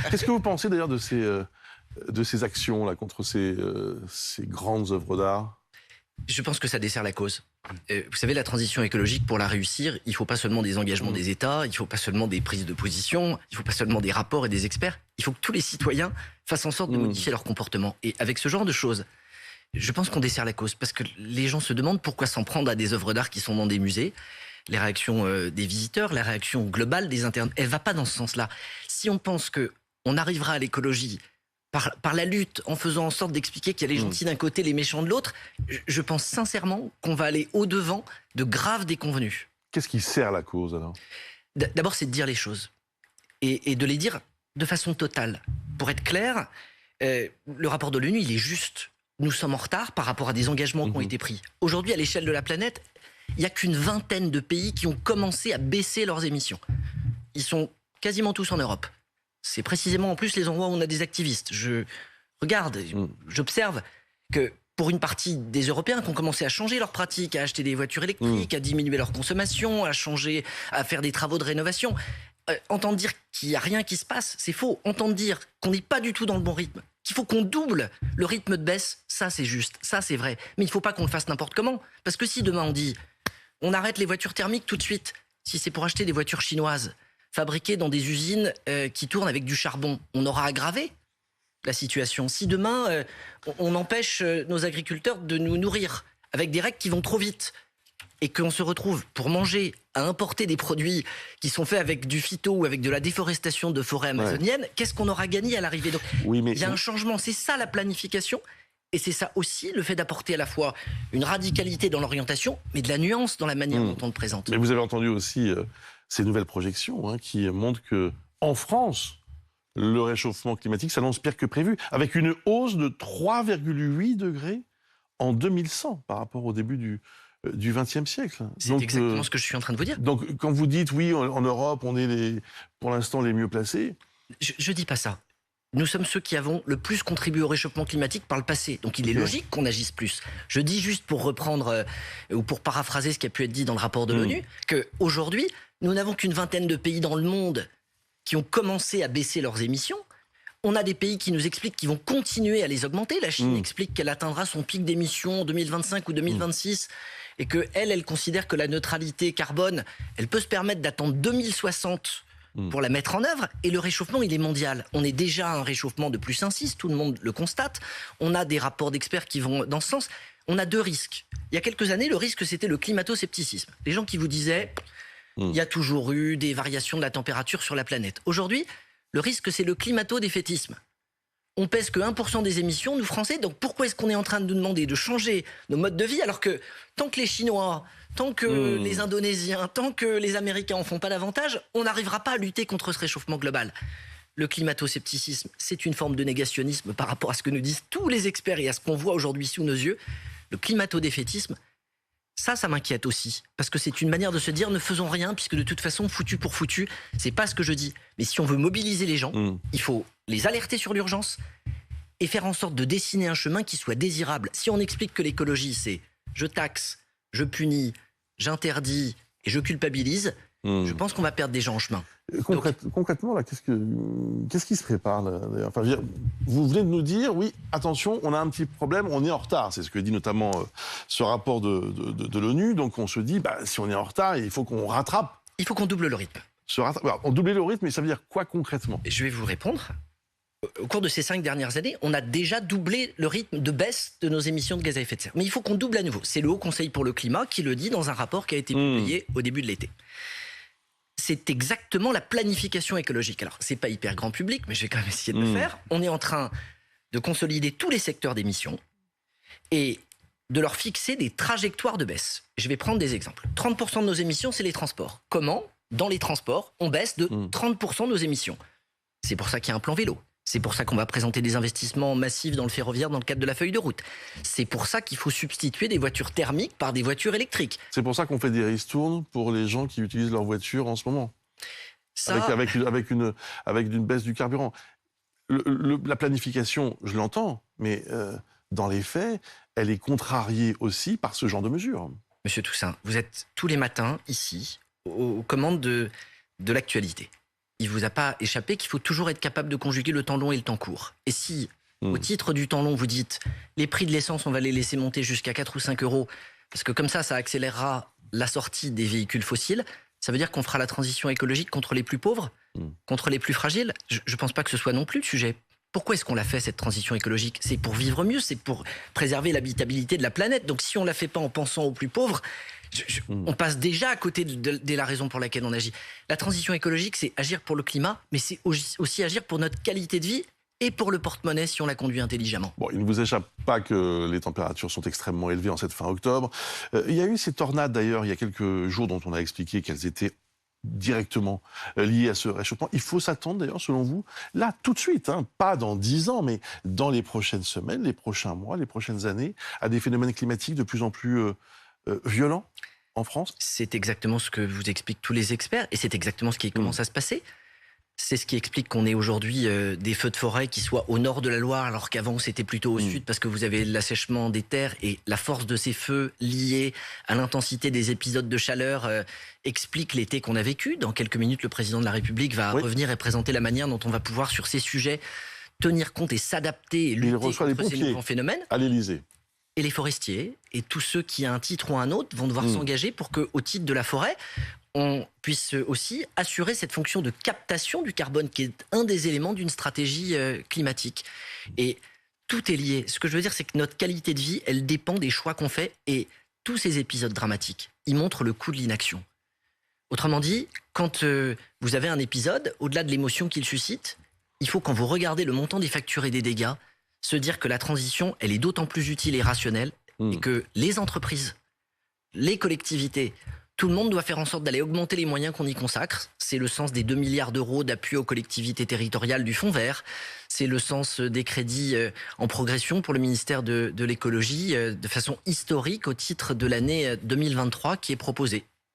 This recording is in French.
Qu'est-ce que vous pensez d'ailleurs de ces actions là, contre ces grandes œuvres d'art? Je pense que ça dessert la cause. Vous savez, la transition écologique, pour la réussir, il ne faut pas seulement des engagements des États, il ne faut pas seulement des prises de position, il ne faut pas seulement des rapports et des experts, il faut que tous les citoyens fassent en sorte de modifier leur comportement. Et avec ce genre de choses, je pense qu'on dessert la cause, parce que les gens se demandent pourquoi s'en prendre à des œuvres d'art qui sont dans des musées. Les réactions des visiteurs, la réaction globale des internautes, elle ne va pas dans ce sens-là. Si on pense qu'on arrivera à l'écologie par la lutte, en faisant en sorte d'expliquer qu'il y a les gentils d'un côté, les méchants de l'autre, je pense sincèrement qu'on va aller au-devant de graves déconvenues. Qu'est-ce qui sert la cause alors? D'abord, c'est de dire les choses. Et de les dire de façon totale. Pour être clair, le rapport de l'ONU, il est juste. Nous sommes en retard par rapport à des engagements qui ont été pris. Aujourd'hui, à l'échelle de la planète, il n'y a qu'une vingtaine de pays qui ont commencé à baisser leurs émissions. Ils sont quasiment tous en Europe. C'est précisément en plus les endroits où on a des activistes. Je regarde, j'observe que pour une partie des Européens qui ont commencé à changer leurs pratiques, à acheter des voitures électriques, à diminuer leur consommation, à faire des travaux de rénovation, entendre dire qu'il n'y a rien qui se passe, c'est faux. Entendre dire qu'on n'est pas du tout dans le bon rythme, qu'il faut qu'on double le rythme de baisse, ça c'est juste, ça c'est vrai. Mais il ne faut pas qu'on le fasse n'importe comment. Parce que si demain on dit on arrête les voitures thermiques tout de suite, si c'est pour acheter des voitures chinoises, fabriquées dans des usines qui tournent avec du charbon, on aura aggravé la situation. Si demain, on empêche nos agriculteurs de nous nourrir avec des règles qui vont trop vite et qu'on se retrouve pour manger à importer des produits qui sont faits avec du phyto ou avec de la déforestation de forêts amazoniennes, qu'est-ce qu'on aura gagné à l'arrivée? Donc, il y a un changement, c'est ça la planification. Et c'est ça aussi, le fait d'apporter à la fois une radicalité dans l'orientation, mais de la nuance dans la manière dont on le présente. Mais vous avez entendu aussi ces nouvelles projections qui montrent que en France, le réchauffement climatique s'annonce pire que prévu, avec une hausse de 3,8 degrés en 2100 par rapport au début du XXe siècle. C'est exactement ce que je suis en train de vous dire. Donc quand vous dites oui, en Europe, on est pour l'instant les mieux placés... Je dis pas ça. Nous sommes ceux qui avons le plus contribué au réchauffement climatique par le passé. Donc il est logique qu'on agisse plus. Je dis juste pour reprendre ou pour paraphraser ce qui a pu être dit dans le rapport de l'ONU, qu'aujourd'hui, nous n'avons qu'une vingtaine de pays dans le monde qui ont commencé à baisser leurs émissions. On a des pays qui nous expliquent qu'ils vont continuer à les augmenter. La Chine explique qu'elle atteindra son pic d'émissions en 2025 ou 2026 et qu'elle considère que la neutralité carbone, elle peut se permettre d'attendre 2060 pour la mettre en œuvre. Et le réchauffement, il est mondial. On est déjà à un réchauffement de plus 1,6, tout le monde le constate. On a des rapports d'experts qui vont dans ce sens. On a deux risques. Il y a quelques années, le risque, c'était le climato-scepticisme. Les gens qui vous disaient, il y a toujours eu des variations de la température sur la planète. Aujourd'hui, le risque, c'est le climato-défaitisme. On pèse que 1% des émissions, nous Français, donc pourquoi est-ce qu'on est en train de nous demander de changer nos modes de vie alors que tant que les Chinois, tant que les Indonésiens, tant que les Américains en font pas davantage, on n'arrivera pas à lutter contre ce réchauffement global. Le climato-scepticisme, c'est une forme de négationnisme par rapport à ce que nous disent tous les experts et à ce qu'on voit aujourd'hui sous nos yeux. Le climato-défaitisme, ça m'inquiète aussi, parce que c'est une manière de se dire ne faisons rien, puisque de toute façon, foutu pour foutu, c'est pas ce que je dis. Mais si on veut mobiliser les gens, il faut les alerter sur l'urgence et faire en sorte de dessiner un chemin qui soit désirable. Si on explique que l'écologie, c'est je taxe, je punis, j'interdis et je culpabilise, je pense qu'on va perdre des gens en chemin. Concrètement, là, qu'est-ce qui se prépare là, enfin, vous venez de nous dire, oui, attention, on a un petit problème, on est en retard. C'est ce que dit notamment ce rapport de l'ONU. Donc on se dit, si on est en retard, il faut qu'on rattrape. Il faut qu'on double le rythme. On double le rythme, mais ça veut dire quoi concrètement? Je vais vous répondre. Au cours de ces 5 dernières années, on a déjà doublé le rythme de baisse de nos émissions de gaz à effet de serre. Mais il faut qu'on double à nouveau. C'est le Haut Conseil pour le climat qui le dit dans un rapport qui a été publié au début de l'été. C'est exactement la planification écologique. Alors, c'est pas hyper grand public, mais je vais quand même essayer de le faire. On est en train de consolider tous les secteurs d'émissions et de leur fixer des trajectoires de baisse. Je vais prendre des exemples. 30% de nos émissions, c'est les transports. Comment, dans les transports, on baisse de 30% de nos émissions? C'est pour ça qu'il y a un plan vélo. C'est pour ça qu'on va présenter des investissements massifs dans le ferroviaire dans le cadre de la feuille de route. C'est pour ça qu'il faut substituer des voitures thermiques par des voitures électriques. C'est pour ça qu'on fait des ristournes pour les gens qui utilisent leur voiture en ce moment. Ça... Avec une baisse du carburant. La planification, je l'entends, mais dans les faits, elle est contrariée aussi par ce genre de mesures. Monsieur Toussaint, vous êtes tous les matins ici aux commandes de l'actualité. il vous a pas échappé qu'il faut toujours être capable de conjuguer le temps long et le temps court. Et si, au titre du temps long, vous dites les prix de l'essence, on va les laisser monter jusqu'à 4 ou 5 euros, parce que comme ça accélérera la sortie des véhicules fossiles, ça veut dire qu'on fera la transition écologique contre les plus pauvres, contre les plus fragiles. Je ne pense pas que ce soit non plus le sujet. Pourquoi est-ce qu'on l'a fait, cette transition écologique? C'est pour vivre mieux, c'est pour préserver l'habitabilité de la planète. Donc si on ne la fait pas en pensant aux plus pauvres, on passe déjà à côté de la raison pour laquelle on agit. La transition écologique, c'est agir pour le climat, mais c'est aussi agir pour notre qualité de vie et pour le porte-monnaie si on la conduit intelligemment. Bon, il ne vous échappe pas que les températures sont extrêmement élevées en cette fin octobre. Il y a eu ces tornades d'ailleurs il y a quelques jours dont on a expliqué qu'elles étaient directement liées à ce réchauffement. Il faut s'attendre d'ailleurs, selon vous, là, tout de suite, pas dans 10 ans, mais dans les prochaines semaines, les prochains mois, les prochaines années, à des phénomènes climatiques de plus en plus violents en France? C'est exactement ce que vous expliquent tous les experts et c'est exactement ce qui commence à se passer. C'est ce qui explique qu'on ait aujourd'hui des feux de forêt qui soient au nord de la Loire, alors qu'avant c'était plutôt au sud, parce que vous avez l'assèchement des terres et la force de ces feux liés à l'intensité des épisodes de chaleur explique l'été qu'on a vécu. Dans quelques minutes, le président de la République va revenir et présenter la manière dont on va pouvoir, sur ces sujets, tenir compte et s'adapter et lutter contre ces nouveaux phénomènes. À l'Élysée. Et les forestiers et tous ceux qui, à un titre ou à un autre, vont devoir s'engager pour qu'au titre de la forêt, on puisse aussi assurer cette fonction de captation du carbone qui est un des éléments d'une stratégie climatique. Et tout est lié. Ce que je veux dire, c'est que notre qualité de vie, elle dépend des choix qu'on fait et tous ces épisodes dramatiques, ils montrent le coût de l'inaction. Autrement dit, quand vous avez un épisode, au-delà de l'émotion qu'il suscite, il faut, quand vous regardez le montant des factures et des dégâts, se dire que la transition, elle est d'autant plus utile et rationnelle et que les entreprises, les collectivités, tout le monde doit faire en sorte d'aller augmenter les moyens qu'on y consacre. C'est le sens des 2 milliards d'euros d'appui aux collectivités territoriales du Fonds vert. C'est le sens des crédits en progression pour le ministère de l'écologie de façon historique au titre de l'année 2023 qui est proposé.